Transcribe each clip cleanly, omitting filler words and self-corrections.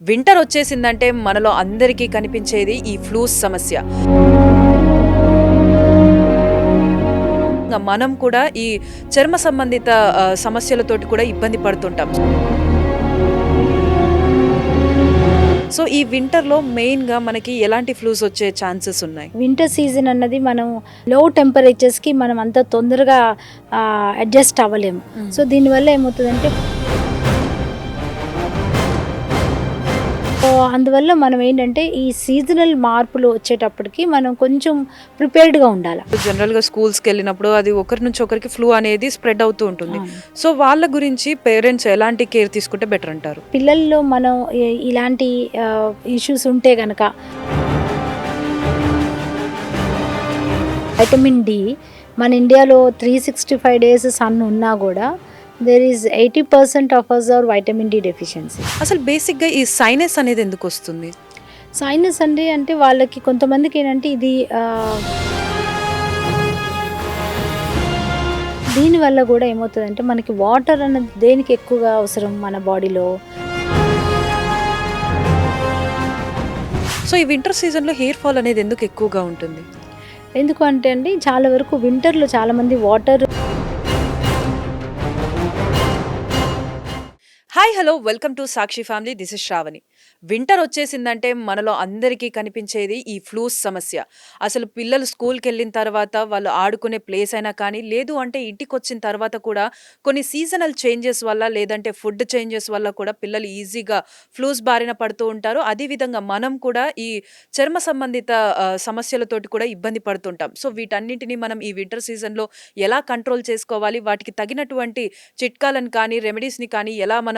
Winter వచ్చేసిందంటే మనలో అందరికీ కనిపించేది ఈ ఫ్లూస్ సమస్య. మనం కూడా ఈ చర్మ సంబంధిత సమస్యలతోటి కూడా ఇబ్బంది పడుతుంటాం. సో ఈ వింటర్‌లో మెయిన్‌గా మనకి ఎలాంటి ఫ్లూస్ వచ్చే ఛాన్సెస్ ఉన్నాయి? వింటర్ సీజన్ అన్నది మనం లో టెంపరేచర్స్కి మనం అంత తొందరగా అడ్జస్ట్ అవ్వలేము. సో దీనివల్ల ఏమవుతుందంటే అందువల్ల మనం ఏంటంటే ఈ సీజనల్ మార్పులు వచ్చేటప్పటికి మనం కొంచెం ప్రిపేర్డ్గా ఉండాలి. జనరల్‌గా స్కూల్స్‌కెళ్ళినప్పుడు అది ఒకరి నుంచి ఒకరికి ఫ్లూ అనేది స్ప్రెడ్ అవుతూ ఉంటుంది. సో వాళ్ళ గురించి పేరెంట్స్ ఎలాంటి కేర్ తీసుకుంటే బెటర్ అంటారు? పిల్లల్లో మనం ఇలాంటి ఇష్యూస్ ఉంటే గనక వైటమిన్ డి మన ఇండియాలో 365 డేస్ సన్ ఉన్నా కూడా there is 80% of us are vitamin D deficiency. అసలు బేసిక్‌గా ఈ సైనస్ అనేది ఎందుకు వస్తుంది? సైనస్ అంటే వాళ్ళకి కొంతమందికి ఏంటంటే ఇది దీనివల్ల కూడా ఏమవుతుందంటే మనకి వాటర్ అన్నది దేనికి ఎక్కువగా అవసరం మన బాడీలో. సో ఈ వింటర్ సీజన్‌లో హెయిర్ ఫాల్ అనేది ఎందుకు ఎక్కువగా ఉంటుంది? ఎందుకు అంటే అండి చాలా వరకు వింటర్లో చాలామంది water. Hi hello welcome to Sakshi family. This is Sravani. Winter వచ్చేసిందంటే మనలో అందరికీ కనిపించేది ఈ ఫ్లూస్ సమస్య. అసలు పిల్లలు స్కూల్కి వెళ్ళిన తర్వాత వాళ్ళు ఆడుకునే ప్లేస్ అయినా కానీ, లేదు అంటే ఇంటికి వచ్చిన తర్వాత కూడా కొన్ని సీజనల్ చేంజెస్ వల్ల, లేదంటే ఫుడ్ చేంజెస్ వల్ల కూడా పిల్లలు ఈజీగా ఫ్లూస్ బారిన పడుతూ ఉంటారు. అదేవిధంగా మనం కూడా ఈ చర్మ సంబంధిత సమస్యలతోటి కూడా ఇబ్బంది పడుతుంటాం. సో వీటన్నింటినీ మనం ఈ వింటర్ సీజన్లో ఎలా కంట్రోల్ చేసుకోవాలి, వాటికి తగినటువంటి చిట్కాలను కానీ, రెమెడీస్ని కానీ ఎలా మనం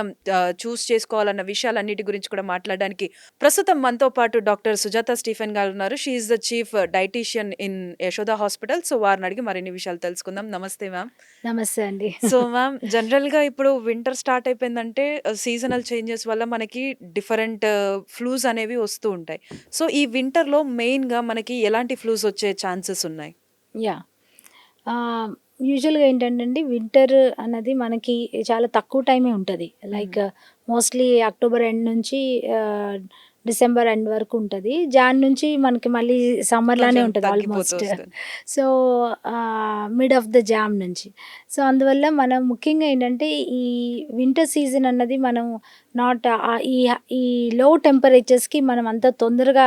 చూస్ చేసుకోవాలన్న విషయాలన్నిటి గురించి కూడా మాట్లాడడానికి ప్రస్తుతం మనతో పాటు డాక్టర్ సుజాత స్టీఫెన్ గారు ఉన్నారు. She is the chief dietitian in Yashoda hospital. So వారిని అడిగి మరిన్ని విషయాలు తెలుసుకుందాం. నమస్తే మ్యామ్. నమస్తే అండి. సో మ్యామ్, జనరల్గా ఇప్పుడు వింటర్ స్టార్ట్ అయిపోయిందంటే సీజనల్ చేంజెస్ వల్ల మనకి డిఫరెంట్ ఫ్లూస్ అనేవి వస్తూ ఉంటాయి. సో ఈ వింటర్లో మెయిన్గా మనకి ఎలాంటి ఫ్లూస్ వచ్చే ఛాన్సెస్ ఉన్నాయి? యా యూజువల్గా ఏంటంటే అండి వింటర్ అన్నది మనకి చాలా తక్కువ టైమే ఉంటుంది. లైక్ మోస్ట్లీ అక్టోబర్ ఎండ్ నుంచి డిసెంబర్ ఎండ్ వరకు ఉంటుంది. జాన్ నుంచి మనకి మళ్ళీ సమ్మర్లానే ఉంటుంది almost. So mid of the jam నుంచి. సో అందువల్ల మనం ముఖ్యంగా ఏంటంటే ఈ వింటర్ సీజన్ అన్నది మనం నాట్ ఈ ఈ లో టెంపరేచర్స్కి మనం అంత తొందరగా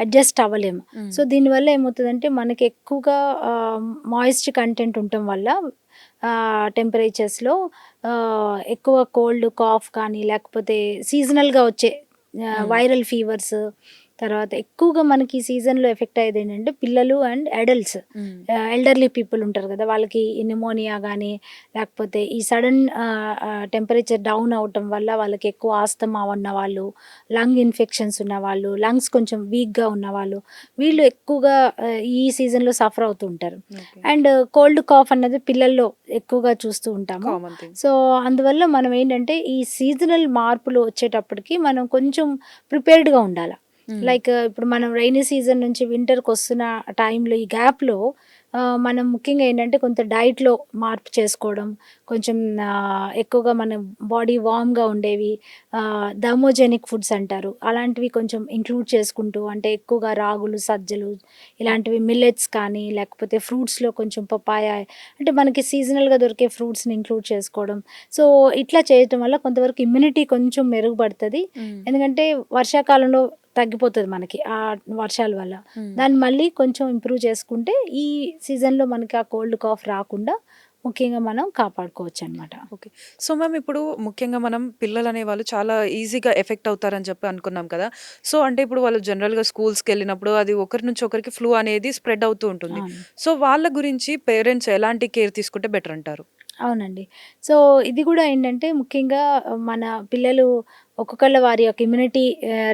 అడ్జస్ట్ అవ్వలేము. సో దీనివల్ల ఏమవుతుందంటే మనకి ఎక్కువగా మాయిస్ట్ కంటెంట్ ఉండటం వల్ల టెంపరేచర్స్లో ఎక్కువ కోల్డ్ కాఫ్ కానీ లేకపోతే సీజనల్గా వచ్చే వైరల్ ఫీవర్స్, తర్వాత ఎక్కువగా మనకి సీజన్లో ఎఫెక్ట్ అయ్యేది ఏంటంటే పిల్లలు అండ్ అడల్ట్స్, ఎల్డర్లీ పీపుల్ ఉంటారు కదా, వాళ్ళకి నిమోనియా కానీ లేకపోతే ఈ సడన్ టెంపరేచర్ డౌన్ అవటం వల్ల వాళ్ళకి ఎక్కువ ఆస్తమా ఉన్న వాళ్ళు, లంగ్ ఇన్ఫెక్షన్స్ ఉన్న వాళ్ళు, లంగ్స్ కొంచెం వీక్గా ఉన్న వాళ్ళు, వీళ్ళు ఎక్కువగా ఈ సీజన్లో సఫర్ అవుతూ ఉంటారు. అండ్ కోల్డ్ కాఫ్ అన్నది పిల్లల్లో ఎక్కువగా చూస్తూ ఉంటాము. సో అందువల్ల మనం ఏంటంటే ఈ సీజనల్ మార్పులు వచ్చేటప్పటికి మనం కొంచెం ప్రిపేర్డ్గా ఉండాలి. లైక్ ఇప్పుడు మనం రైనీ సీజన్ నుంచి వింటర్కి వస్తున్న టైంలో ఈ గ్యాప్లో మనం ముఖ్యంగా ఏంటంటే కొంత డైట్లో మార్పు చేసుకోవడం, కొంచెం ఎక్కువగా మన బాడీ వామ్గా ఉండేవి థర్మోజెనిక్ ఫుడ్స్ అంటారు, అలాంటివి కొంచెం ఇంక్లూడ్ చేసుకుంటూ, అంటే ఎక్కువగా రాగులు, సజ్జలు ఇలాంటివి, మిల్లెట్స్ కానీ లేకపోతే ఫ్రూట్స్లో కొంచెం పపాయ, అంటే మనకి సీజనల్గా దొరికే ఫ్రూట్స్ని ఇంక్లూడ్ చేసుకోవడం. సో ఇట్లా చేయటం వల్ల కొంతవరకు ఇమ్యూనిటీ కొంచెం మెరుగుపడుతుంది. ఎందుకంటే వర్షాకాలంలో తగ్గిపోతుంది మనకి ఆ వర్షాల వల్ల. దాన్ని మళ్ళీ కొంచెం ఇంప్రూవ్ చేసుకుంటే ఈ సీజన్లో మనకి ఆ కోల్డ్ కాఫ్ రాకుండా ముఖ్యంగా మనం కాపాడుకోవచ్చు అనమాట. ఓకే. సో మ్యామ్, ఇప్పుడు ముఖ్యంగా మనం పిల్లలు అనేవాళ్ళు చాలా ఈజీగా ఎఫెక్ట్ అవుతారని చెప్పి అనుకున్నాం కదా. సో అంటే ఇప్పుడు వాళ్ళు జనరల్‌గా స్కూల్స్‌కి వెళ్ళినప్పుడు అది ఒకరి నుంచి ఒకరికి ఫ్లూ అనేది స్ప్రెడ్ అవుతూ ఉంటుంది. సో వాళ్ళ గురించి పేరెంట్స్ ఎలాంటి కేర్ తీసుకుంటే బెటర్ అంటారు? అవునండి. సో ఇది కూడా ఏంటంటే ముఖ్యంగా మన పిల్లలు ఒక్కొక్కళ్ళ వారి యొక్క ఇమ్యూనిటీ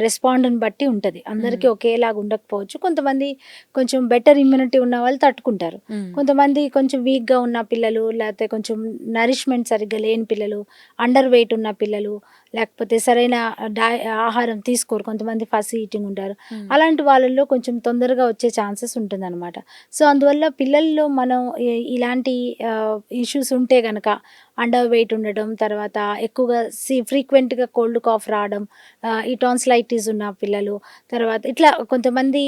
రెస్పాండ్‌ని బట్టి ఉంటది. అందరికీ ఒకేలాగా ఉండకపోవచ్చు. కొంతమంది కొంచెం బెటర్ ఇమ్యూనిటీ ఉన్న వాళ్ళు తట్టుకుంటారు. కొంతమంది కొంచెం వీక్‌గా ఉన్న పిల్లలు, లేకపోతే కొంచెం నరిష్మెంట్ సరిగ్గా లేని పిల్లలు, అండర్ వెయిట్ ఉన్న పిల్లలు, లేకపోతే సరైన ఆహారం తీసుకోరు, కొంతమంది ఫస్ట్ ఈటింగ్ ఉంటారు. అలాంటి వాళ్ళల్లో కొంచెం తొందరగా వచ్చే ఛాన్సెస్ ఉంటుందన్నమాట. సో అందువల్ల పిల్లల్లో మనం ఇలాంటి ఇష్యూస్ ఉంటే గనక అండర్ వెయిట్ ఉండడం, తర్వాత ఎక్కువగా ఫ్రీక్వెంట్గా కోల్డ్ కాఫ్ రావడం, ఈ టాన్సిలైటిస్ ఉన్న పిల్లలు, తర్వాత ఇట్లా కొంతమంది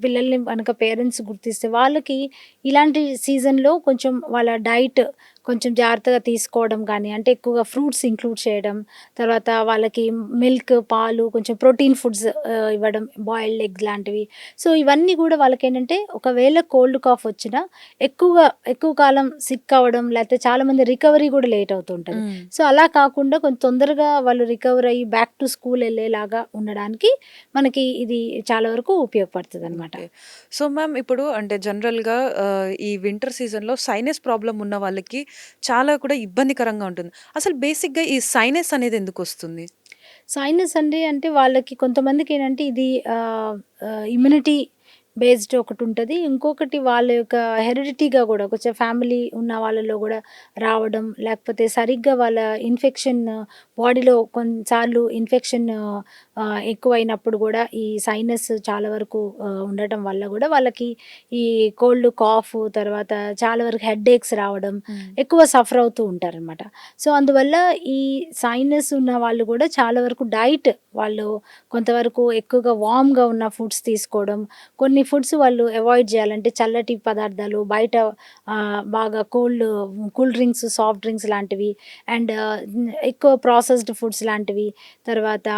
పిల్లల్ని కనుక పేరెంట్స్ గుర్తిస్తే వాళ్ళకి ఇలాంటి సీజన్లో కొంచెం వాళ్ళ డైట్ కొంచెం జాగ్రత్తగా తీసుకోవడం కానీ, అంటే ఎక్కువగా ఫ్రూట్స్ ఇంక్లూడ్ చేయడం, తర్వాత వాళ్ళకి మిల్క్, పాలు, కొంచెం ప్రోటీన్ ఫుడ్స్ ఇవ్వడం, బాయిల్డ్ ఎగ్ లాంటివి. సో ఇవన్నీ కూడా వాళ్ళకేంటంటే ఒకవేళ కోల్డ్ కాఫ్ వచ్చినా ఎక్కువ కాలం సిక్ అవ్వడం, లేకపోతే చాలామంది రికవరీ కూడా లేట్ అవుతుంటుంది. సో అలా కాకుండా కొంచెం తొందరగా వాళ్ళు రికవర్ అయ్యి బ్యాక్ టు స్కూల్ వెళ్ళేలాగా ఉండడానికి మనకి ఇది చాలా వరకు ఉపయోగపడుతుంది అనమాట. ఓకే. సో మ్యామ్ ఇప్పుడు అంటే జనరల్‌గా ఈ వింటర్ సీజన్‌లో సైనస్ ప్రాబ్లమ్ ఉన్న వాళ్ళకి చాలా కూడా ఇబ్బందికరంగా ఉంటుంది. అసలు బేసిక్‌గా ఈ సైనస్ అనేది ఎందుకొస్తుంది? సైనస్ అంటే వాళ్ళకి కొంతమందికి ఏంటంటే ఇది ఇమ్యూనిటీ బేస్డ్ ఒకటి ఉంటుంది. ఇంకొకటి వాళ్ళ యొక్క హెరిడిటీగా కూడా కొంచెం ఫ్యామిలీ ఉన్న వాళ్ళలో కూడా రావడం, లేకపోతే సరిగ్గా వాళ్ళ ఇన్ఫెక్షన్ బాడీలో కొన్నిసార్లు ఇన్ఫెక్షన్ ఎక్కువైనప్పుడు కూడా ఈ సైనస్ చాలా వరకు ఉండటం వల్ల కూడా వాళ్ళకి ఈ కోల్డ్ కాఫ్, తర్వాత చాలా వరకు హెడేక్స్ రావడం, ఎక్కువ సఫర్ అవుతూ ఉంటారనమాట. సో అందువల్ల ఈ సైనస్ ఉన్న వాళ్ళు కూడా చాలా వరకు డైట్ వాళ్ళు కొంతవరకు ఎక్కువగా వామ్గా ఉన్న ఫుడ్స్ తీసుకోవడం, కొన్ని ఫుడ్స్ వాళ్ళు అవాయిడ్ చేయాలంటే చల్లటి పదార్థాలు, బయట బాగా కూల్ డ్రింక్స్, సాఫ్ట్ డ్రింక్స్ లాంటివి, అండ్ ఎక్కువ ప్రాసెస్డ్ ఫుడ్స్ లాంటివి, తర్వాత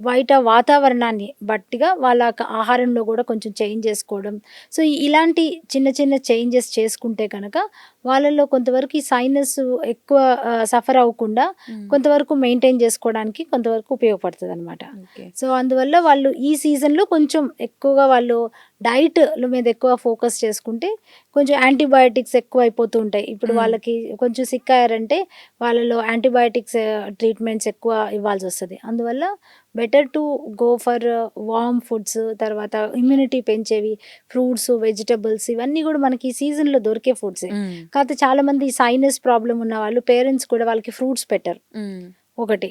బయట వాతావరణాన్ని బట్టిగా వాళ్ళ ఆహారంలో కూడా కొంచెం చేంజ్ చేసుకోవడం. సో ఇలాంటి చిన్న చిన్న చేంజెస్ చేసుకుంటే కనుక వాళ్ళలో కొంతవరకు ఈ సైనస్ ఎక్కువ సఫర్ అవ్వకుండా కొంతవరకు మెయింటైన్ చేసుకోవడానికి కొంతవరకు ఉపయోగపడుతుంది అనమాట. ఓకే. సో అందువల్ల వాళ్ళు ఈ సీజన్లో కొంచెం ఎక్కువగా వాళ్ళు డైట్ మీద ఎక్కువ ఫోకస్ చేసుకుంటే కొంచెం యాంటీబయాటిక్స్ ఎక్కువ అయిపోతూ ఉంటాయి. ఇప్పుడు వాళ్ళకి కొంచెం సిక్ అయ్యారంటే వాళ్ళలో యాంటీబయాటిక్స్ ట్రీట్మెంట్స్ ఎక్కువ ఇవ్వాల్సి వస్తుంది. అందువల్ల better to go for warm foods, తర్వాత ఇమ్యూనిటీ పెంచేవి ఫ్రూట్స్, వెజిటబుల్స్, ఇవన్నీ కూడా మనకి ఈ సీజన్లో దొరికే ఫుడ్సే. కాకపోతే చాలామంది సైనస్ ప్రాబ్లం ఉన్న వాళ్ళు పేరెంట్స్ కూడా వాళ్ళకి ఫ్రూట్స్ పెట్టరు. ఒకటి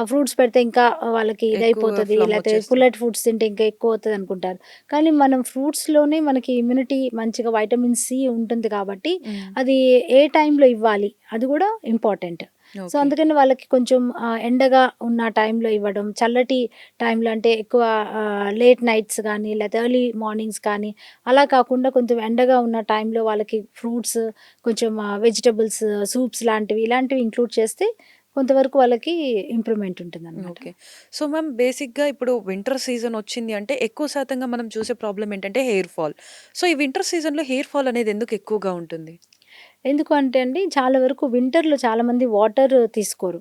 ఫ్రూట్స్ పెడితే ఇంకా వాళ్ళకి ఎక్కువ ఇదైపోతుంది, ఫ్లమ్ లేకపోతే వచ్చేస్తుంది. పుల్లటి ఫుడ్స్ తింటే ఇంకా ఎక్కువ అవుతుంది అనుకుంటారు. కానీ మనం ఫ్రూట్స్లోనే మనకి ఇమ్యూనిటీ మంచిగా వైటమిన్ సి ఉంటుంది కాబట్టి అది ఏ టైంలో ఇవ్వాలి అది కూడా ఇంపార్టెంట్. So okay. అందుకని వాళ్ళకి కొంచెం ఎండగా ఉన్న టైంలో ఇవ్వడం, చల్లటి టైంలో అంటే ఎక్కువ లేట్ నైట్స్ కానీ లేకపోతే ఎర్లీ మార్నింగ్స్ కానీ అలా కాకుండా కొంచెం ఎండగా ఉన్న టైంలో వాళ్ళకి ఫ్రూట్స్, కొంచెం వెజిటబుల్స్, సూప్స్ లాంటివి ఇలాంటివి ఇంక్లూడ్ చేస్తే కొంతవరకు వాళ్ళకి ఇంప్రూవ్మెంట్ ఉంటుందన్నమాట. ఓకే. సో మ్యామ్ బేసిక్‌గా ఇప్పుడు వింటర్ సీజన్ వచ్చింది అంటే ఎక్కువ శాతంగా మనం చూసే ప్రాబ్లమ్ ఏంటంటే హెయిర్ ఫాల్. సో ఈ వింటర్ సీజన్‌లో హెయిర్ ఫాల్ అనేది ఎందుకు ఎక్కువగా ఉంటుంది? ఎందుకు అంటే అండి చాలా వరకు వింటర్‌లో చాలామంది వాటర్ తీసుకోరు.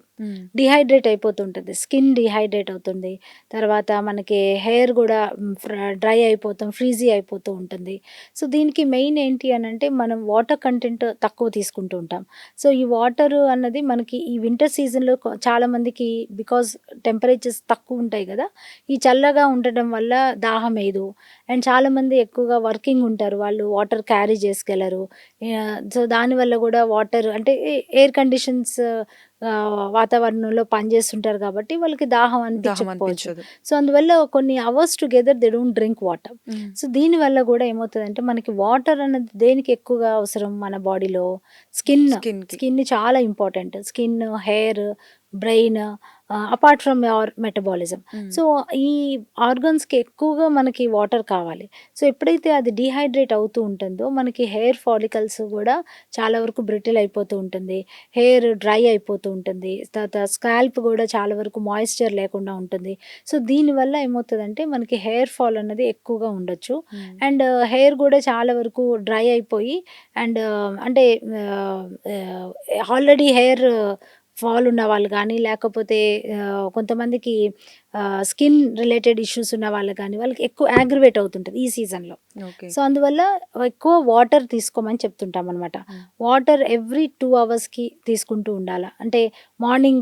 డీహైడ్రేట్ అయిపోతుంటది. స్కిన్ డీహైడ్రేట్ అవుతుంది. తర్వాత మనకి హెయిర్ గూడా డ్రై అయిపోతాం, ఫ్రీజీ అయిపోతూ ఉంటుంది. సో దీనికి మెయిన్ ఏంటి అనంటే మనం వాటర్ కంటెంట్ తక్కువ తీసుకుంటూ ఉంటాం. సో ఈ వాటర్ అన్నది మనకి ఈ వింటర్ సీజన్‌లో చాలామందికి బికాజ్ టెంపరేచర్స్ తక్కువుంటాయి గదా! ఈ చల్లగా ఉండడం వల్ల దాహమేయదు. అండ్ చాలామంది ఎక్కువగా వర్కింగ్ ఉంటారు. వాళ్ళు వాటర్ క్యారీ చేసుకెళ్లరు. సో దానివల్ల గూడా వాటర్ అంటే ఎయిర్ కండిషన్స్ వాతావరణంలో పనిచేస్తుంటారు కాబట్టి వాళ్ళకి దాహం దాహం అనిపించకపోవచ్చు. అనిపించదు. సో అందువల్ల కొన్ని hours together they don't drink water. So దీనివల్ల గూడా ఏమవుతదంటే మనకి వాటర్ అన్నది దేనికి ఎక్కువగా అవసరం మన బాడీలో? స్కిన్‌కి. స్కిన్ చాలా important. Skin, hair, brain, apart from your metabolism. So ఈ ఆర్గన్స్‌కి ఎక్కువగా మనకి వాటర్ కావాలి. సో ఎప్పుడైతే అది డీహైడ్రేట్ అవుతూ ఉంటుందో మనకి హెయిర్ ఫాలికల్స్ గూడా చాలా వరకు బ్రిటిల్ అయిపోతూ ఉంటుంది. హెయిర్ డ్రై అయిపోతూ ఉంటుంది. తర్వాత స్కాల్ప్ గూడా చాలా వరకు మాయిశ్చర్ లేకుండా ఉంటుంది. సో దీనివల్ల ఏమవుతదంటే మనకి హెయిర్ ఫాల్ అన్నది ఎక్కువగా ఉండొచ్చు. అండ్ హెయిర్ గూడా చాలా వరకు డ్రై అయిపోయి అండ్ అంటే ఆల్రెడీ హెయిర్ ఫాల్ ఉన్న వాళ్ళు గానీ, లేకపోతే కొంతమందికి స్కిన్ రిలేటెడ్ ఇష్యూస్ ఉన్న వాళ్ళు గానీ, వాళ్ళకి ఎక్కువ యాగ్రివేట్ అవుతుంటది ఈ సీజన్‌లో. ఓకే. సో అందువల్ల ఎక్కువ వాటర్ తీసుకోమని చెప్తుంటామనమాట. వాటర్ ఎవ్రీ 2 అవర్స్‌కి తీసుకుంటూ ఉండాల. అంటే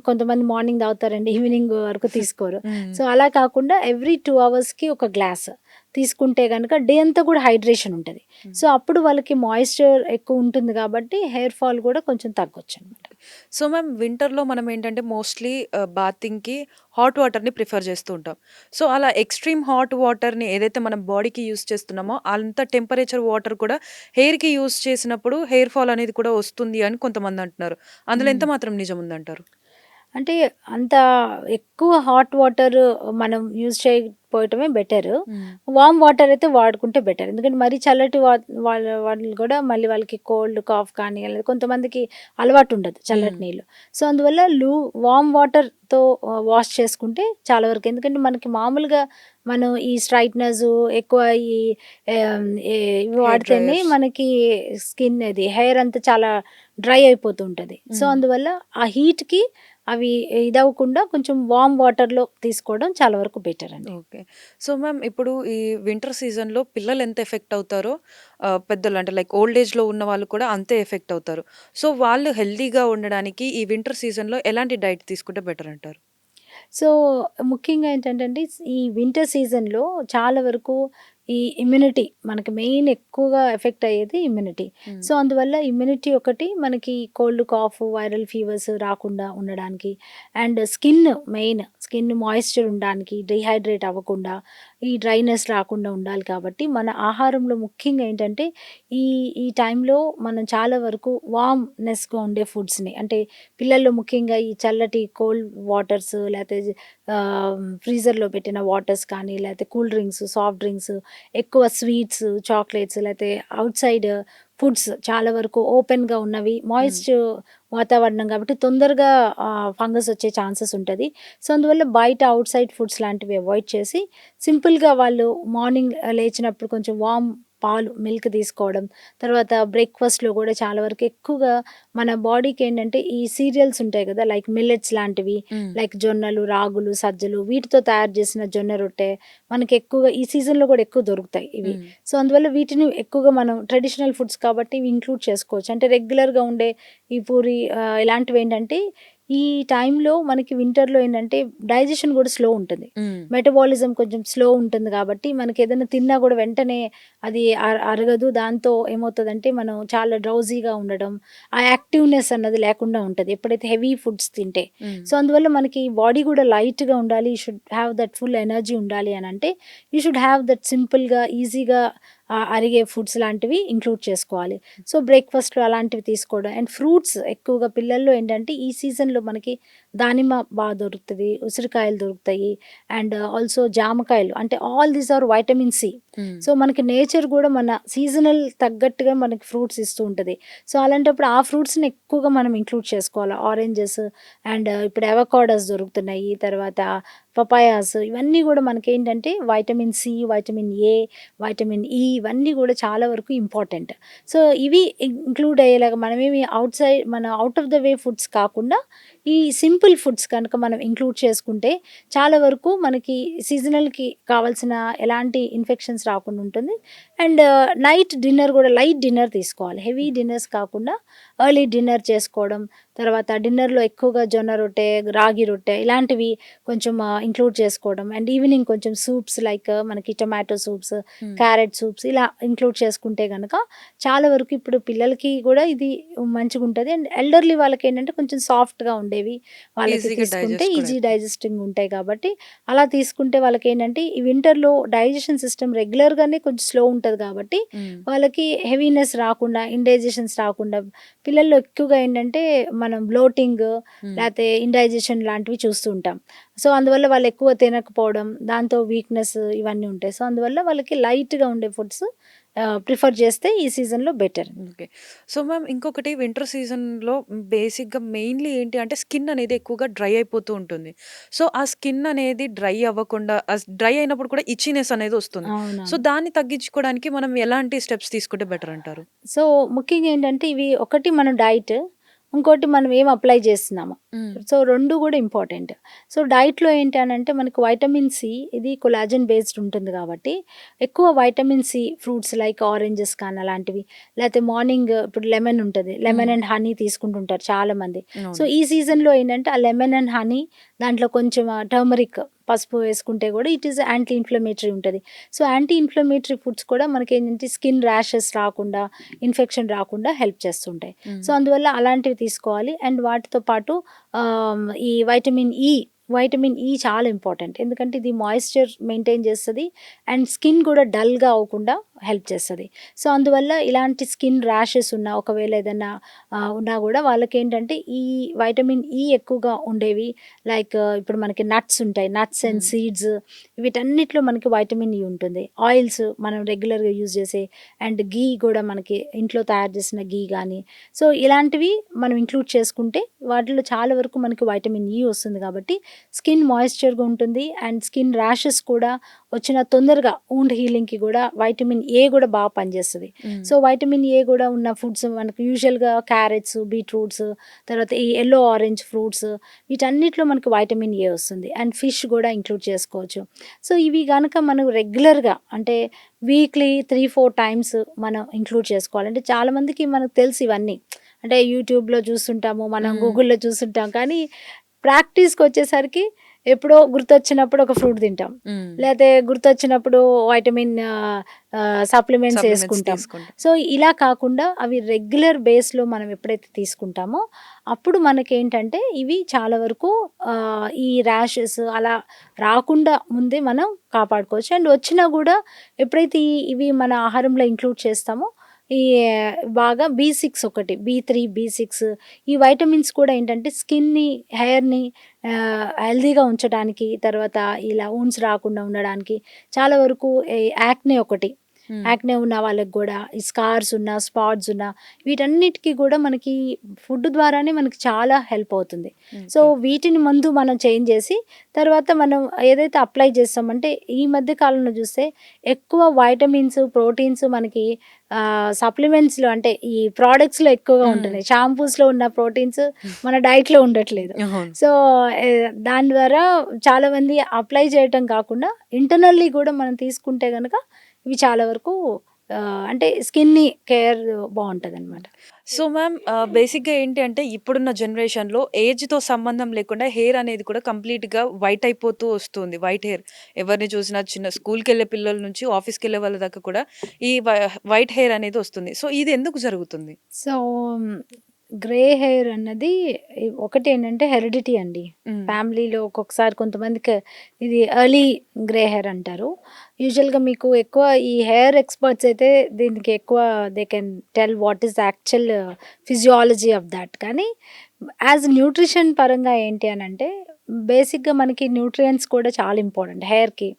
కొంతమంది మార్నింగ్ తాగుతారండి. ఈవినింగ్ వరకు తీసుకోరు. సో అలా కాకుండా ఎవ్రీ 2 అవర్స్‌కి ఒక గ్లాస్. తీసుకుంటే గనుక డే అంతా కూడా హైడ్రేషన్ ఉంటది. సో, అప్పుడు వాళ్ళకి మాయిశ్చర్ ఎక్కువ ఉంటుంది కాబట్టి హెయిర్ ఫాల్ కూడా కొంచెం తగ్గొచ్చనమాట. సో మ్యామ్ వింటర్‌లో మనం ఏంటంటే మోస్ట్‌లీ బాతింగ్‌కి హాట్ వాటర్‌ని ప్రిఫర్ చేస్తూ ఉంటాం. సో, అలా ఎక్స్‌ట్రీమ్ హాట్ వాటర్‌ని ఏదైతే మనం బాడీకి యూజ్ చేస్తున్నామో అంత టెంపరేచర్ వాటర్ కూడా హెయిర్‌కి యూజ్ చేసినప్పుడు హెయిర్ ఫాల్ అనేది కూడా వస్తుంది అని కొంతమంది అంటున్నారు. అందులో ఎంత హ్మ్. మాత్రం నిజం ఉందంటారు? అంటే అంత ఎక్కువ హాట్ వాటర్ మనం యూజ్ చేయకపోవటమే బెటరు. హ్మ్. వార్మ్ వాటర్ అయితే వాడుకుంటే బెటర్. ఎందుకంటే మరీ చల్లటి వాళ్ళు కూడా మళ్ళీ వాళ్ళకి కోల్డ్, కాఫ్ కానీ లేదా కొంతమందికి అలవాటు ఉండదు చల్లటి హ్మ్. నీళ్ళు. సో, అందువల్ల వార్మ్ వాటర్‌తో వాష్ చేసుకుంటే చాలా వరకు. ఎందుకంటే మనకి మామూలుగా మనం ఈ స్ట్రైట్‌నర్సు ఎక్కువ ఈ ఆహ్, ఇవి హెయిర్ వాడితేనే డ్రైయర్స్. మనకి హెయిర్ అంతా చాలా డ్రై అయిపోతూ ఉంటది. సో, హ్మ్. అందువల్ల ఆ హీట్‌కి అవి ఇదవ్వకుండా కొంచెం వార్మ్ వాటర్‌లో తీసుకోవడం చాలా వరకు బెటర్ అండి. ఓకే. సో, మ్యామ్ ఇప్పుడు ఈ వింటర్ సీజన్‌లో పిల్లలు ఎంత ఎఫెక్ట్ అవుతారో పెద్దలు అంటే లైక్ ఓల్డ్ ఏజ్‌లో ఉన్న వాళ్ళు కూడా అంతే ఎఫెక్ట్ అవుతారు. సో, వాళ్ళు హెల్తీగా ఉండడానికి ఈ వింటర్ సీజన్‌లో ఎలాంటి డైట్ తీసుకుంటే బెటర్ అంటారు? సో, ముఖ్యంగా ఏంటంటే అండి, ఈ వింటర్ సీజన్‌లో చాలా వరకు ఈ ఇమ్యూనిటీ మనకి మెయిన్ ఎక్కువగా ఎఫెక్ట్ అయ్యేది ఇమ్యూనిటీ. హ్మ్. సో, అందువల్ల ఇమ్యూనిటీ ఒకటి మనకి కోల్డ్, కాఫ్, వైరల్ ఫీవర్స్ రాకుండా ఉండడానికి అండ్ స్కిన్ మాయిశ్చర్ ఉండడానికి, డీహైడ్రేట్ అవ్వకుండా, ఈ డ్రైనెస్ రాకుండా ఉండాలి కాబట్టి మన ఆహారంలో ముఖ్యంగా ఏంటంటే ఈ ఈ టైంలో మనం చాలా వరకు వార్మ్‌నెస్‌గా ఉండే ఫుడ్స్‌ని అంటే పిల్లల్లో ముఖ్యంగా ఈ చల్లటి కోల్డ్ వాటర్స్ లేతే ఫ్రీజర్‌లో పెట్టిన వాటర్స్ కానీ, లేతే కూల్ డ్రింక్స్, సాఫ్ట్ డ్రింక్స్, ఎక్కువ స్వీట్స్, చాక్లెట్స్ లేతే ఔట్ సైడ్ ఫుడ్స్ చాలా వరకు ఓపెన్‌గా ఉన్నవి, హ్మ్. వాతావరణం కాబట్టి తొందరగా ఫంగస్ వచ్చే ఛాన్సెస్ ఉంటది. సో, అందువల్ల బయట ఔట్ సైడ్ ఫుడ్స్ లాంటివి అవాయిడ్ చేసి, సింపుల్‌గా వాళ్ళు మార్నింగ్ లేచినప్పుడు కొంచెం మిల్క్ తీసుకోవడం. తర్వాత బ్రేక్‌ఫాస్ట్‌లో కూడా చాలా వరకు ఎక్కువగా మన బాడీకేంటంటే ఈ సీరియల్స్ ఉంటాయి గదా! లైక్ మిల్లెట్స్ లాంటివి, హ్మ్. లైక్ జొన్నలు, రాగులు, సజ్జలు వీటితో తయారు చేసిన జొన్న రొట్టె మనకి ఎక్కువగా ఈ సీజన్‌లో కూడా ఎక్కువ దొరుకుతాయి ఇవి. హ్మ్. సో, అందువల్ల వీటిని ఎక్కువగా మనం ట్రెడిషనల్ ఫుడ్స్ కాబట్టి ఇవి ఇంక్లూడ్ చేసుకోవచ్చు. అంటే రెగ్యులర్‌గా ఉండే ఈ పూరి ఇలాంటివేంటంటే ఈ టైంలో మనకి వింటర్‌లో ఏంటంటే డైజెషన్ కూడా స్లో ఉంటుంది. హ్మ్. మెటబాలిజం కొంచెం స్లో ఉంటుంది కాబట్టి మనకేదైనా తిన్నా కూడా వెంటనే అది అరగదు. దాంతో ఏమవుతదంటే మనం చాలా డ్రౌజీగా ఉండడం, ఆ యాక్టివ్‌నెస్ అన్నది లేకుండా ఉంటది. ఎప్పుడైతే హెవీ ఫుడ్స్ తింటే. హ్మ్. సో, అందువల్ల మనకి బాడీ గూడా లైట్‌గా ఉండాలి. You should have that full energy ఉండాలి అనంటే, యూ షుడ్ హావ్ దట్ సింపుల్‌గా, ఈజీగా అరిగే ఫుడ్స్ లాంటివి ఇంక్లూడ్ చేసుకోవాలి. సో, బ్రేక్‌ఫాస్ట్‌లో అలాంటివి తీసుకోవడం అండ్ ఫ్రూట్స్ ఎక్కువగా పిల్లల్లో ఏంటంటే, ఈ సీజన్‌లో మనకి దానిమ్మ దొరుకుతది. ఉసిరికాయలు దొరుకుతాయి. అండ్ ఆల్సో జామకాయలు అంటే all these are vitamin C. Hmm. So, మనకి నేచర్ గూడా మన సీజనల్ తగ్గట్టుగా మనకి ఫ్రూట్స్ ఇస్తూ ఉంటది. సో, అలాంటప్పుడు ఆ ఫ్రూట్స్‌ని ఎక్కువగా మనం ఇంక్లూడ్ చేసుకోవాలి. ఆరెంజెస్ అండ్ ఇప్పుడు అవకాడోస్ దొరుకుతున్నాయి. తర్వాత పపాయాస్ ఇవన్నీ గూడా మనకేంటంటే vitamin C, vitamin A, vitamin E ఇవన్నీ గూడా చాలా వరకు ఇంపార్టెంట్. సో, ఇవి ఇంక్లూడ్ అయ్యేలాగా మనమేమి మన out of the way foods కాకుండా ఈ సింపుల్ ఫుడ్స్ కనుక మనం ఇంక్లూడ్ చేసుకుంటే చాలా వరకు మనకి సీజనల్‌కి కావాల్సిన ఎలాంటి ఇన్ఫెక్షన్స్ రాకుండా ఉంటుంది. అండ్ నైట్ డిన్నర్ గూడా లైట్ డిన్నర్ తీసుకోవాలి. హెవీ డిన్నర్స్ కాకుండా ఎర్లీ డిన్నర్ చేసుకోవడం. తర్వాత డిన్నర్‌లో ఎక్కువగా జొన్న రొట్టె, రాగి రొట్టె ఇలాంటివి కొంచెం ఇంక్లూడ్ చేసుకోవడం. అండ్ ఈవినింగ్ కొంచెం సూప్స్ లైక్ మనకి టొమాటో సూప్స్, హ్మ్. క్యారెట్ సూప్స్ ఇలా ఇంక్లూడ్ చేసుకుంటే గనక చాలా వరకు ఇప్పుడు పిల్లలకి గూడా ఇది మంచిగుంటది. అండ్ ఎల్డర్లీ వాళ్ళకేంటంటే కొంచెం సాఫ్ట్‌గా ఉండేవి వాళ్ళకి ఈజీగా తీసుకుంటే డైజెస్ట్ కూడా ఈజీ అయిపోతుంది. డైజెస్టింగ్ ఉంటాయి కాబట్టి అలా తీసుకుంటే వాళ్ళకేంటంటే ఈ వింటర్‌లో డైజెషన్ సిస్టమ్ రెగ్యులర్‌గానే కొంచెం స్లో ఉంటది కాబట్టి హ్మ్. వాళ్ళకి హెవీనెస్ రాకుండా, ఇండైజెషన్స్ రాకుండా పిల్లల్లో ఎక్కువగా ఏంటంటే మనం బ్లోటింగ్ హ్మ్. లేతే ఇండైజెషన్ లాంటివి చూస్తూ ఉంటాం. సో, అందువల్ల వాళ్ళు ఎక్కువ తినకపోవడం, దాంతో వీక్‌నెస్ ఇవన్నీ ఉంటాయి. సో, అందువల్ల వాళ్ళకి లైట్‌గా ఉండే ఫుడ్స్ ప్రిఫర్ చేస్తే ఈ సీజన్‌లో బెటర్. ఓకే. సో, మ్యామ్ ఇంకొకటి వింటర్ సీజన్‌లో బేసిక్‌గా మెయిన్‌లీ ఏంటి అంటే స్కిన్ అనేది ఎక్కువగా డ్రై అయిపోతూ ఉంటుంది. సో, ఆ స్కిన్ అనేది డ్రై అవ్వకుండా డ్రై అయినప్పుడు కూడా ఇచ్చింగ్ అనేది వస్తుంది. సో, అవునవును. దాన్ని తగ్గించుకోవడానికి మనం ఎలాంటి స్టెప్స్ తీసుకుంటే బెటర్ అంటారు? సో, ముఖ్యంగా ఏంటంటే ఇవి ఒకటి మన డైట్, ఇంకోటి మనం ఏం అప్లై చేస్తున్నాము. హ్మ్. సో, 2 గూడా ఇంపార్టెంట్. సో, డైట్‌లో ఏంటి అనంటే మనకు వైటమిన్ సి ఇది కొలాజన్ బేస్డ్ ఉంటుంది కాబట్టి, ఎక్కువ vitamin C fruits like oranges కానీ అలాంటివి, లేతే మార్నింగ్ ఇప్పుడు లెమన్ ఉంటది. హ్మ్. లెమన్ అండ్ హనీ తీసుకుంటుంటారు చాలామంది. సో, అవును. ఈ సీజన్‌లో ఏంటంటే ఆ లెమన్ అండ్ హనీ దాంట్లో కొంచెం టర్మరిక్ పసుపు వేసుకుంటే కూడా ఇట్ ఈస్ యాంటీ ఇన్ఫ్లమేటరీ ఉంటుంది. సో యాంటీ ఇన్ఫ్లమేటరీ ఫుడ్స్ కూడా మనకి ఏంటంటే స్కిన్ ర్యాషెస్ రాకుండా, ఇన్ఫెక్షన్ రాకుండా హెల్ప్ చేస్తుంటాయి. సో అందువల్ల అలాంటివి తీసుకోవాలి. అండ్ వాటితో పాటు ఈ వైటమిన్ ఈ చాలా ఇంపార్టెంట్. ఎందుకంటే ఇది మాయిశ్చర్ మెయింటైన్ చేస్తుంది అండ్ స్కిన్ కూడా డల్గా అవ్వకుండా హెల్ప్ చేస్తుంది. సో అందువల్ల ఇలాంటి స్కిన్ ర్యాషెస్ ఒకవేళ ఏదైనా ఉన్నా కూడా వాళ్ళకి ఏంటంటే ఈ వైటమిన్ ఈ ఎక్కువగా ఉండేవి లైక్ ఇప్పుడు మనకి నట్స్ ఉంటాయి, నట్స్ అండ్ సీడ్స్, వీటన్నిటిలో మనకి వైటమిన్ ఈ ఉంటుంది. ఆయిల్స్ మనం రెగ్యులర్గా యూజ్ చేసే అండ్ గీ కూడా మనకి ఇంట్లో తయారు చేసిన గీ కానీ, సో ఇలాంటివి మనం ఇంక్లూడ్ చేసుకుంటే వాటిలో చాలా వరకు మనకి వైటమిన్ ఈ వస్తుంది. కాబట్టి స్కిన్ మాయిశ్చర్గా ఉంటుంది అండ్ స్కిన్ ర్యాషెస్ కూడా వచ్చిన తొందరగా వూండ్ హీలింగ్కి కూడా వైటమిన్ ఏ కూడా బాగా పనిచేస్తుంది. సో వైటమిన్ ఏ కూడా ఉన్న ఫుడ్స్ మనకు యూజువల్గా క్యారెట్స్, బీట్రూట్స్, తర్వాత ఈ ఎల్లో ఆరెంజ్ ఫ్రూట్స్, వీటన్నిటిలో మనకి వైటమిన్ ఏ వస్తుంది. అండ్ ఫిష్ కూడా ఇంక్లూడ్ చేసుకోవచ్చు. సో ఇవి కనుక మనం రెగ్యులర్గా అంటే వీక్లీ 3-4 టైమ్స్ మనం ఇంక్లూడ్ చేసుకోవాలి. అంటే చాలామందికి మనకు తెలుసు ఇవన్నీ, అంటే యూట్యూబ్లో చూస్తుంటాము, మనం గూగుల్లో చూస్తుంటాం, కానీ ప్రాక్టీస్కి వచ్చేసరికి ఎప్పుడో గుర్తొచ్చినప్పుడు ఒక ఫ్రూట్ తింటాం, లేకపోతే గుర్తొచ్చినప్పుడు వైటమిన్ సప్లిమెంట్స్ వేసుకుంటాం. సో ఇలా కాకుండా అవి రెగ్యులర్ బేస్లో మనం ఎప్పుడైతే తీసుకుంటామో అప్పుడు మనకేంటంటే ఇవి చాలా వరకు ఈ ర్యాషెస్ అలా రాకుండా ముందే మనం కాపాడుకోవచ్చు. అండ్ వచ్చినా కూడా ఎప్పుడైతే ఇవి మన ఆహారంలో ఇంక్లూడ్ చేస్తామో ఈ బాగా B6 ఒకటి, B3, B6 ఈ వైటమిన్స్ కూడా ఏంటంటే స్కిన్ని, హెయిర్ని హెల్దీగా ఉంచడానికి, తర్వాత ఇలా ఊన్స్ రాకుండా ఉండడానికి, చాలా వరకు యాక్నే ఒకటి, యాక్నే ఉన్న వాళ్ళకి కూడా ఈ స్కార్స్ ఉన్న, స్పాట్స్ ఉన్న, వీటన్నిటికీ కూడా మనకి ఫుడ్ ద్వారానే మనకి చాలా హెల్ప్ అవుతుంది. సో వీటిని ముందు మనం చేంజ్ చేసి తర్వాత మనం ఏదైతే అప్లై చేస్తామంటే ఈ మధ్య కాలంలో చూస్తే ఎక్కువ వైటమిన్స్, ప్రోటీన్స్ మనకి సప్లిమెంట్స్లో అంటే ఈ ప్రోడక్ట్స్లో ఎక్కువగా ఉంటున్నాయి. షాంపూస్లో ఉన్న ప్రోటీన్స్ మన డైట్లో ఉండట్లేదు. సో దాని ద్వారా చాలామంది అప్లై చేయటం కాకుండా ఇంటర్నల్లీ కూడా మనం తీసుకుంటే కనుక ఇవి చాలా వరకు అంటే స్కిన్ని కేర్ బాగుంటుంది అనమాట. సో మ్యామ్ బేసిక్గా ఏంటి అంటే ఇప్పుడున్న జనరేషన్లో ఏజ్తో సంబంధం లేకుండా హెయిర్ అనేది కూడా కంప్లీట్గా వైట్ అయిపోతూ వస్తుంది. వైట్ హెయిర్ ఎవరిని చూసినా చిన్న స్కూల్కి వెళ్ళే పిల్లల నుంచి ఆఫీస్కి వెళ్ళే వాళ్ళ దాకా కూడా ఈ వైట్ హెయిర్ అనేది వస్తుంది. సో ఇది ఎందుకు జరుగుతుంది? సో గ్రే హెయిర్ అన్నది ఒకటి ఏంటంటే హెరిడిటీ అండి. ఫ్యామిలీలో ఒక్కొక్కసారి కొంతమందికి ఇది ఎర్లీ గ్రే హెయిర్ అంటారు. యూజువల్గా మీకు ఎక్కువ ఈ హెయిర్ ఎక్స్పర్ట్స్ అయితే దీనికి ఎక్కువ they can tell what is the actual physiology of that. కానీ యాజ్ న్యూట్రిషన్ పరంగా ఏంటి అని అంటే బేసిక్గా మనకి న్యూట్రియంట్స్ కూడా చాలా ఇంపార్టెంట్ హెయిర్కి.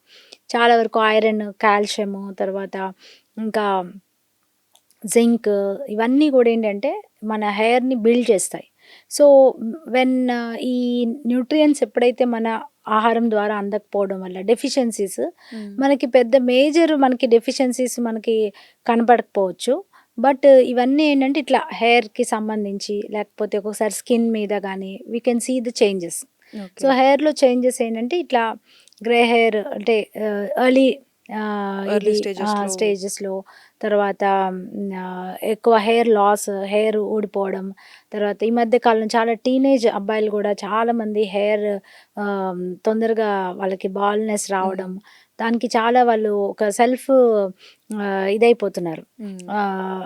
చాలా వరకు ఐరన్, కాల్షియము, తర్వాత ఇంకా జింక్, ఇవన్నీ కూడా ఏంటంటే మన హెయిర్ని బిల్డ్ చేస్తాయి. సో వెన్ ఈ న్యూట్రియంట్స్ ఎప్పుడైతే మన ఆహారం ద్వారా అందకపోవడం వల్ల డెఫిషియన్సీస్ మనకి పెద్ద మేజర్ మనకి డెఫిషియన్సీస్ మనకి కనపడకపోవచ్చు. బట్ ఇవన్నీ ఏంటంటే ఇట్లా హెయిర్కి సంబంధించి లేకపోతే ఒక్కొక్కసారి స్కిన్ మీద కానీ we can see the changes. So హెయిర్లో చేంజెస్ ఏంటంటే ఇట్లా గ్రే హెయిర్ అంటే ఎర్లీ స్టేజెస్లో, తర్వాత ఎక్కువ హెయిర్ లాస్, హెయిర్ ఊడిపోవడం, తర్వాత ఈ మధ్య కాలం చాలా టీనేజ్ అబ్బాయిలు కూడా చాలామంది హెయిర్ తొందరగా వాళ్ళకి బాల్నెస్ రావడం, దానికి చాలా వాళ్ళు ఒక సెల్ఫ్ ఇదైపోతున్నారు,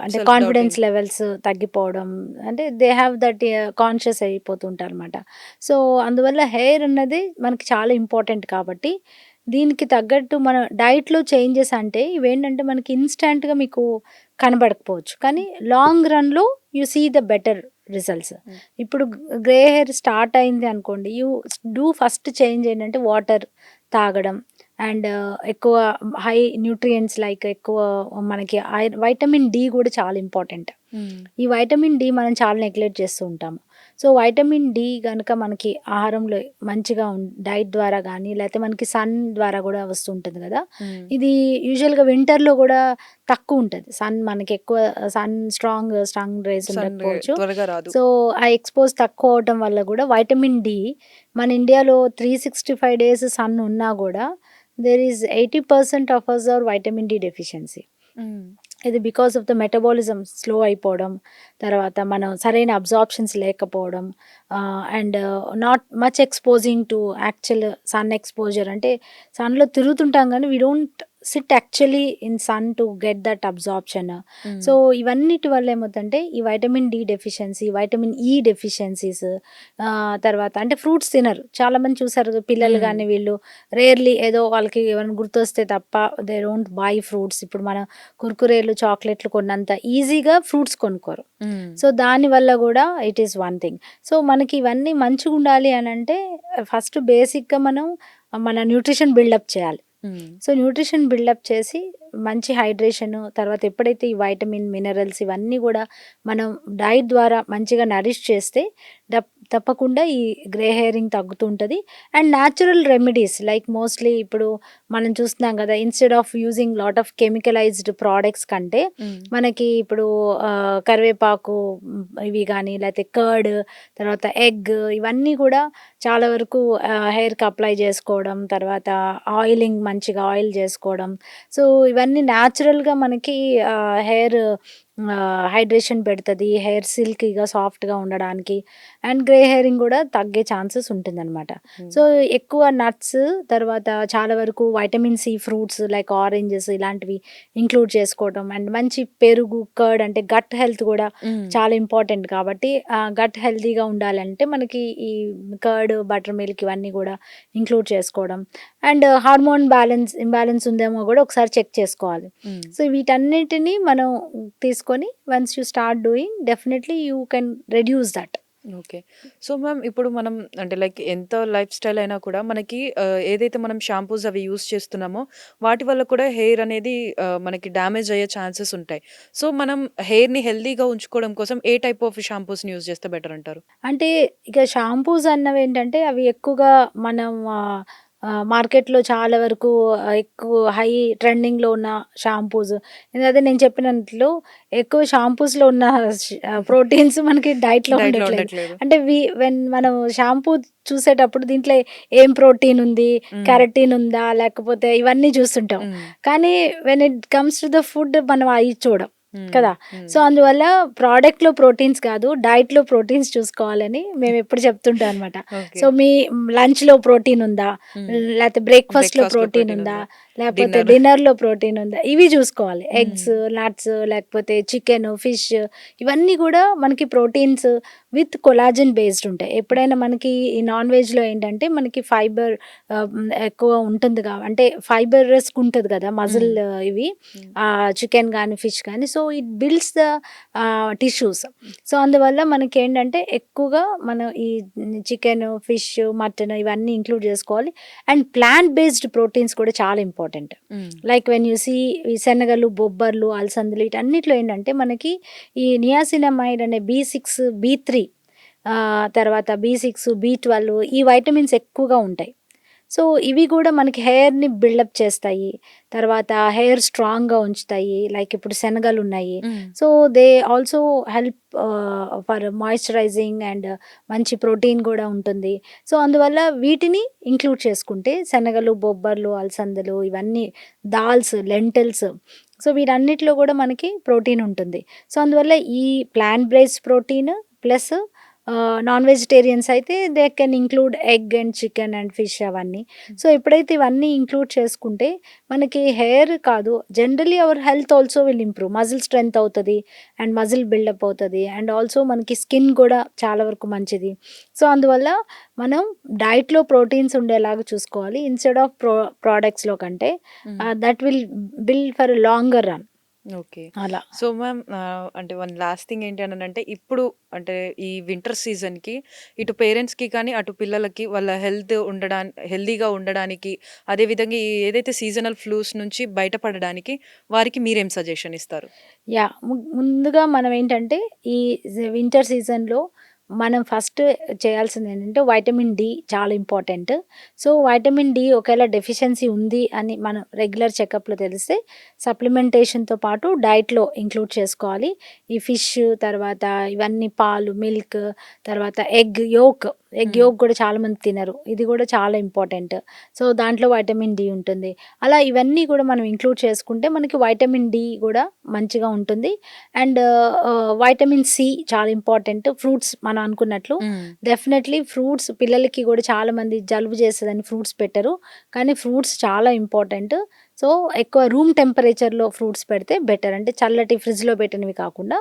అంటే కాన్ఫిడెన్స్ లెవెల్స్ తగ్గిపోవడం, అంటే దే హ్యావ్ దట్ కాన్షియస్ అయిపోతుంటారు అనమాట. సో అందువల్ల హెయిర్ అన్నది మనకి చాలా ఇంపార్టెంట్. కాబట్టి దీనికి తగ్గట్టు మన డైట్లో చేంజెస్ అంటే ఇవేంటంటే మనకి ఇన్స్టెంట్గా మీకు కనబడకపోవచ్చు, కానీ లాంగ్ రన్లో you see the better results. ఇప్పుడు గ్రే హెయిర్ స్టార్ట్ అయింది అనుకోండి, యూ డూ ఫస్ట్ చేంజ్ ఏంటంటే వాటర్ తాగడం అండ్ ఎక్కువ హై న్యూట్రియంట్స్ లైక్ ఎక్కువ మనకి వైటమిన్ డి కూడా చాలా ఇంపార్టెంట్. ఈ వైటమిన్ డి మనం చాలా నెగ్లెక్ట్ చేస్తూ ఉంటాము. సో వైటమిన్ డి కనుక మనకి ఆహారంలో మంచిగా డైట్ ద్వారా కానీ లేకపోతే మనకి సన్ ద్వారా కూడా వస్తుంటుంది కదా. ఇది యూజువల్గా వింటర్లో కూడా తక్కువ ఉంటుంది సన్, మనకి ఎక్కువ సన్ స్ట్రాంగ్ రేస్ ఉండకపోవచ్చు. సో ఆ ఎక్స్పోజ్ తక్కువ అవడం వల్ల కూడా వైటమిన్ డి మన ఇండియాలో 365 days సన్ ఉన్నా కూడా there is 80% of us are vitamin D deficiency. ఇది because of the metabolism slow అయిపోవడం, తర్వాత మనం సరైన అబ్జార్ప్షన్స్ లేకపోవడం, and not much exposing to actual sun exposure. అంటే సన్‌లో తిరుగుతుంటాం గానీ, we don't sit actually in sun to get that absorption. So, ఇవన్నిటి వల్ల ఏమవుద్దంటే, ఈ vitamin D deficiency, vitamin E deficiencies, తర్వాత అంటే ఫ్రూట్స్ తినరు. చాలామంది చూసారు పిల్లలు గానీ వీళ్ళు రేర్‌లీ ఏదో వాళ్ళకి ఏమైనా గుర్తొస్తే తప్ప దే డోంట్ బై ఫ్రూట్స్. ఇప్పుడు మన కుర్కురేలు, చాక్లెట్లు కొన్నంత ఈజీగా ఫ్రూట్స్ కొనుక్కోరు. సో, దానివల్ల గూడా it is one thing. So, మనకి ఇవన్నీ మంచిగుండాలి అనంటే ఫస్ట్ బేసిక్‌గా మనం మన న్యూట్రిషన్ బిల్డప్ చేయాలి. సో, న్యూట్రిషన్ బిల్డప్ చేసి మంచి హైడ్రేషను, తర్వాత ఎప్పుడైతే ఈ వైటమిన్, మినరల్స్ ఇవన్నీ గూడా మనం డైట్ ద్వారా మంచిగా నరిష్ చేస్తే తప్పకుండా ఈ గ్రే హెయిరింగ్ తగ్గుతూ ఉంటది. And natural remedies like mostly ఇప్పుడు మనం చూస్తున్నాం గదా! Instead of using lot of chemicalised products కంటే మనకి ఇప్పుడు కరివేపాకు, ఇవి గానీ లేతే కర్డ్, తర్వాత ఎగ్ ఇవన్నీ గూడా చాలా వరకు హెయిర్‌కి అప్లై జేసుకోవడం, తర్వాత ఆయిలింగ్ మంచిగా ఆయిల్ జేసుకోవడం. సో, ఇవన్నీ న్యాచురల్‌గా మనకి హెయిర్ హైడ్రేషన్ పెడతది. హెయిర్ సిల్కీగా, సాఫ్ట్‌గా ఉండడానికి అండ్ గ్రే హెయిరింగ్ గూడా తగ్గే ఛాన్సెస్ ఉంటుందనమాట. సో, ఎక్కువ నట్స్, తర్వాత చాలా వరకు vitamin C fruits like oranges ఇలాంటివి ఇంక్లూడ్ చేసుకోవడం అండ్ మంచి పెరుగు, కర్డ్ అంటే గట్ హెల్త్ గూడా చాలా ఇంపార్టెంట్ కాబట్టి గట్ హెల్తీగా ఉండాలంటే మనకి ఈ కర్డ్, బటర్ మిల్క్ ఇవన్నీ గూడా ఇంక్లూడ్ చేసుకోవడం అండ్ హార్మోన్ ఇంబాలెన్స్ ఉందేమో గూడా ఒకసారి చెక్ చేసుకోవాలి. సో, వీటన్నిటిని మనం తీసుకొని once you start doing definitely you can reduce that. Okay. So, ma'am ఇప్పుడు మనం అంటే లైక్ ఎంత లైఫ్ స్టైల్ అయినా కూడా మనకి ఏదైతే మనం షాంపూస్ అవి యూజ్ చేస్తున్నామో వాటి వల్ల కూడా హెయిర్ అనేది మనకి డ్యామేజ్ అయ్యే ఛాన్సెస్ ఉంటాయి. సో, మనం హెయిర్‌ని హెల్తీగా ఉంచుకోవడం కోసం ఏ టైప్ ఆఫ్ షాంపూస్‌ని యూజ్ చేస్తే బెటర్ అంటారు? అంటే ఇక షాంపూస్ అన్నవేంటంటే అవి ఎక్కువగా మనం మార్కెట్‌లో చాలా వరకు ఎక్కువ హై ట్రెండింగ్‌లో ఉన్న షాంపూస్. అదే నేను చెప్పినట్లు ఎక్కువ షాంపూస్‌లో ఉన్న ప్రోటీన్స్ మనకి డైట్‌లో డైట్‌లో ఉండట్లేదు. ఉండట్లేదు. అంటే వెన్ మనం షాంపూ చూసేటప్పుడు దీంట్లో ఏం ప్రోటీన్ ఉంది, కెరటిన్ ఉందా, లేకపోతే ఇవన్నీ చూస్తుంటాం. కానీ when it comes to the food మనం అయి చూడం కదా! సో, అందువల్ల ప్రోడక్ట్‌లో ప్రోటీన్స్ కాదు, డైట్‌లో ప్రోటీన్స్ చూసుకోవాలని మేమెప్పుడు చెప్తుంటాం అనమాట. ఓకే. సో, మీ లంచ్‌లో ప్రోటీన్ ఉందా? లేతే బ్రేక్‌ఫాస్ట్‌లో బ్రేక్‌ఫాస్ట్‌లో ప్రోటీన్ ప్రోటీన్ ఉందా? ఉందా? లేకపోతే డిన్నర్. డిన్నర్‌లో ప్రోటీన్ ఉందా? ఇవి చూసుకోవాలి. ఎగ్స్, నట్స్ లేకపోతే చికెను, ఫిష్ ఇవన్నీ గూడా మనకి ప్రోటీన్స్ విత్ కొలాజన్ బేస్డ్ ఉంటాయి. ఎప్పుడైనా మనకి ఈ నాన్ వెజ్‌లో ఏంటంటే మనకి ఫైబర్ ఎక్కువ ఉంటుంది అంటే ఫైబర్ రిస్క్ ఉంటది కదా! మజిల్ ఇవి చికెన్ గానీ, ఫిష్ గానీ. So, it builds the tissues. So, అందువల్ల మనకేంటంటే ఎక్కువగా మనం ఈ చికెను, ఫిష్, మటన్ ఇవన్నీ ఇంక్లూడ్ చేసుకోవాలి. అండ్ ప్లాంట్ బేస్డ్ ప్రోటీన్స్ కూడా చాలా important. Like when you see ఈ శనగలు, బొబ్బర్లు, అలసందలు వీటన్నిటిలో ఏంటంటే మనకి ఈ నియాసినమైడ్ అనే బి6, బి3 తర్వాత బి6, బి12 ఈ వైటమిన్స్ ఎక్కువగా ఉంటాయి. సో, ఇవి గూడా మనకి హెయిర్‌ని బిల్డప్ చేస్తాయి. తర్వాత హెయిర్ స్ట్రాంగ్‌గా ఉంచుతాయి. లైక్ ఇప్పుడు శనగలున్నాయి. So, they also help for moisturizing and మంచి ప్రోటీన్ గూడా ఉంటుంది. సో, అందువల్ల వీటిని ఇంక్లూడ్ చేసుకుంటే శనగలు, బొబ్బర్లు, అలసందలు ఇవన్నీ దాల్స్, లెంటిల్స్ సో, వీటన్నిటిలో గూడా మనకి ప్రోటీన్ ఉంటుంది. సో, అందువల్ల ఈ plant based protein plus non vegetarians అయితే they can include egg and chicken and fish అవన్నీ. సో, ఎప్పుడైతే ఇవన్నీ ఇంక్లూడ్ చేసుకుంటే మనకి హెయిర్ కాదు generally our health also will improve. Muscle strength అవుతది అండ్ మజిల్ బిల్డప్ అవుతది. అండ్ ఆల్సో మనకి స్కిన్ గూడా చాలా వరకు మంచిది. సో, అందువల్ల మనం డైట్‌లో ప్రోటీన్స్ ఉండేలాగా చూసుకోవాలి. ఇన్‌స్టెడ్ ఆఫ్ ప్రొడక్ట్స్‌లో కంటే that will build for longer run. Okay. అలా. సో, మ్యామ్ అంటే వన్ లాస్ట్ థింగ్ ఏంటి అనంటే ఇప్పుడు అంటే ఈ వింటర్ సీజన్‌కి ఇటు పేరెంట్స్‌కి కానీ, అటు పిల్లలకి వాళ్ళ హెల్తీగా ఉండడానికి, అదేవిధంగా ఈ ఏదైతే సీజనల్ ఫ్లూస్ నుంచి బయటపడడానికి వారికి మీరేం సజెషన్ ఇస్తారు? యాహ్! ముందుగా మనం ఏంటంటే ఈ వింటర్ సీజన్‌లో మనం ఫస్ట్ చేయాల్సిందేంటంటే వైటమిన్ డి చాలా ఇంపార్టెంట్. సో, వైటమిన్ డి ఒకేళ డెఫిషియన్సీ ఉంది అని మనం రెగ్యులర్ చెకప్‌లో తెలిస్తే సప్లిమెంటేషన్‌తో పాటు డైట్‌లో ఇంక్లూడ్ చేసుకోవాలి. ఈ ఫిష్ తర్వాత ఇవన్నీ పాలు, మిల్క్ తర్వాత ఎగ్ యోక్ ఎగ్ యోక్ కూడా చాలా మంది తినరు, ఇది కూడా చాలా ఇంపార్టెంట్. సో దాంట్లో వైటమిన్ డి ఉంటుంది. అలా ఇవన్నీ కూడా మనం ఇంక్లూడ్ చేసుకుంటే మనకి వైటమిన్ డి కూడా మంచిగా ఉంటుంది. అండ్ వైటమిన్ సి చాలా ఇంపార్టెంట్. ఫ్రూట్స్ మనం అనుకున్నట్లు డెఫినెట్లీ ఫ్రూట్స్ పిల్లలకి కూడా చాలా మంది జలుబు చేస్తుందని ఫ్రూట్స్ పెట్టరు, కానీ ఫ్రూట్స్ చాలా ఇంపార్టెంట్. సో ఎక్కువ రూమ్ టెంపరేచర్లో ఫ్రూట్స్ పెడితే బెటర్, అంటే చల్లటి ఫ్రిడ్జ్లో పెట్టినవి కాకుండా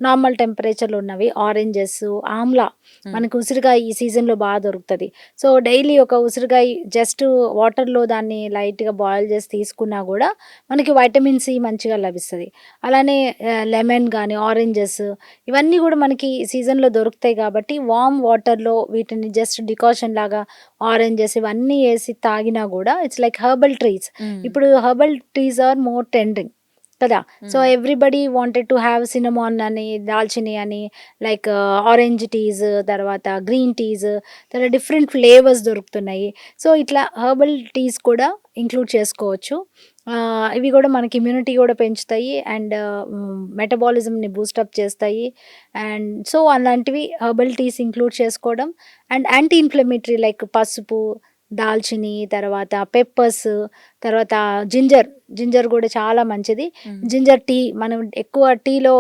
నార్మల్ టెంపరేచర్లో ఉన్నవి. ఆరెంజెస్, ఆమ్లా మనకు ఉసిరికాయ ఈ సీజన్లో బాగా దొరుకుతుంది. సో డైలీ ఒక ఉసిరికాయ జస్ట్ వాటర్లో దాన్ని లైట్గా బాయిల్ చేసి తీసుకున్నా కూడా మనకి వైటమిన్ సి మంచిగా లభిస్తుంది. అలానే లెమన్ కానీ ఆరెంజెస్ ఇవన్నీ కూడా మనకి సీజన్లో దొరుకుతాయి కాబట్టి వామ్ వాటర్లో వీటిని జస్ట్ డికాషన్ లాగా ఆరెంజెస్ ఇవన్నీ వేసి తాగినా కూడా ఇట్స్ లైక్ హెర్బల్ ట్రీస్. ఇప్పుడు herbal teas are more trending కదా. So everybody wanted to have cinnamon అని, దాల్చిని అని, లైక్ ఆరెంజ్ టీస్, తర్వాత గ్రీన్ టీస్, తర్వాత డిఫరెంట్ ఫ్లేవర్స్ దొరుకుతున్నాయి. సో ఇట్లా హెర్బల్ టీస్ కూడా ఇంక్లూడ్ చేసుకోవచ్చు. ఇవి కూడా మనకి ఇమ్యూనిటీ కూడా పెంచుతాయి అండ్ మెటబాలిజంని బూస్టప్ చేస్తాయి. అండ్ సో అలాంటివి హెర్బల్ టీస్ ఇంక్లూడ్ చేసుకోవడం. అండ్ యాంటీ ఇన్ఫ్లమేటరీ లైక్ పసుపు, దాల్చిని, తర్వాత పెప్పర్స్, తర్వాత జింజర్ కూడా చాలా మంచిది. జింజర్ టీ మనం ఎక్కువ టీలో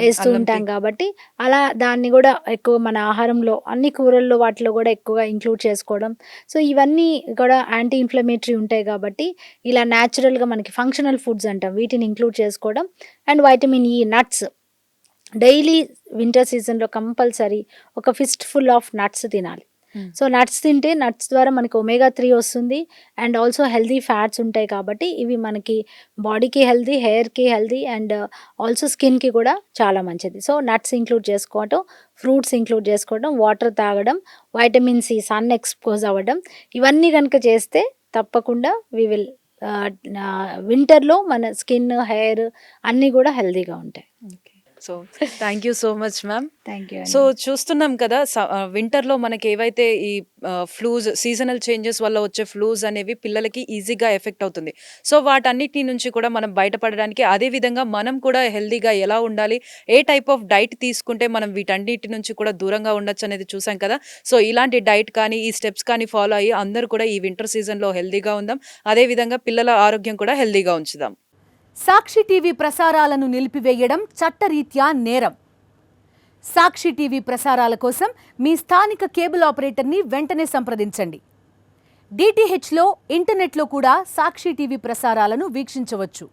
వేస్తూ ఉంటాం కాబట్టి అలా దాన్ని కూడా ఎక్కువ మన ఆహారంలో అన్ని కూరల్లో వాటిలో కూడా ఎక్కువగా ఇంక్లూడ్ చేసుకోవడం. సో ఇవన్నీ కూడా యాంటీ ఇన్ఫ్లమేటరీ ఉంటాయి కాబట్టి ఇలా న్యాచురల్గా మనకి ఫంక్షనల్ ఫుడ్స్ అంటాం వీటిని ఇంక్లూడ్ చేసుకోవడం. And vitamin E, nuts daily winter సీజన్లో కంపల్సరీ ఒక ఫిస్ట్ ఫుల్ ఆఫ్ నట్స్ తినాలి. సో నట్స్ తింటే నట్స్ ద్వారా మనకి omega-3 వస్తుంది అండ్ ఆల్సో హెల్దీ ఫ్యాట్స్ ఉంటాయి కాబట్టి ఇవి మనకి బాడీకి హెల్దీ, హెయిర్కి హెల్దీ అండ్ ఆల్సో స్కిన్కి కూడా చాలా మంచిది. సో నట్స్ ఇంక్లూడ్ చేసుకోవటం, ఫ్రూట్స్ ఇంక్లూడ్ చేసుకోవడం, వాటర్ తాగడం, వైటమిన్ సి, సన్ ఎక్స్పోజ్ అవ్వడం, ఇవన్నీ కనుక చేస్తే తప్పకుండా వి విల్ వింటర్లో మన స్కిన్, హెయిర్ అన్నీ కూడా హెల్దీగా ఉంటాయి. So thank you so much ma'am. Thank you. So చూస్తున్నాం కదా వింటర్లో మనకి ఏవైతే ఈ ఫ్లూస్, సీజనల్ చేంజెస్ వల్ల వచ్చే ఫ్లూస్ అనేవి పిల్లలకి ఈజీగా ఎఫెక్ట్ అవుతుంది. సో వాటన్నిటి నుంచి కూడా మనం బయటపడడానికి, అదే విధంగా మనం కూడా హెల్దీగా ఎలా ఉండాలి, ఏ టైప్ ఆఫ్ డైట్ తీసుకుంటే మనం వీటన్నిటి నుంచి కూడా దూరంగా ఉండొచ్చు అనేది చూసాం కదా. సో ఇలాంటి డైట్ కానీ ఈ స్టెప్స్ కానీ ఫాలో అయ్యి అందరూ కూడా ఈ వింటర్ సీజన్లో హెల్దీగా ఉందాం, అదే విధంగా పిల్లల ఆరోగ్యం కూడా హెల్దీగా ఉంచుదాం. సాక్షి టీవీ ప్రసారాలను నిలిపివేయడం చట్టరీత్యా నేరం. సాక్షి టీవీ ప్రసారాల కోసం మీ స్థానిక కేబుల్ ఆపరేటర్ని వెంటనే సంప్రదించండి. DTHలో, ఇంటర్నెట్లో కూడా సాక్షి టీవీ ప్రసారాలను వీక్షించవచ్చు.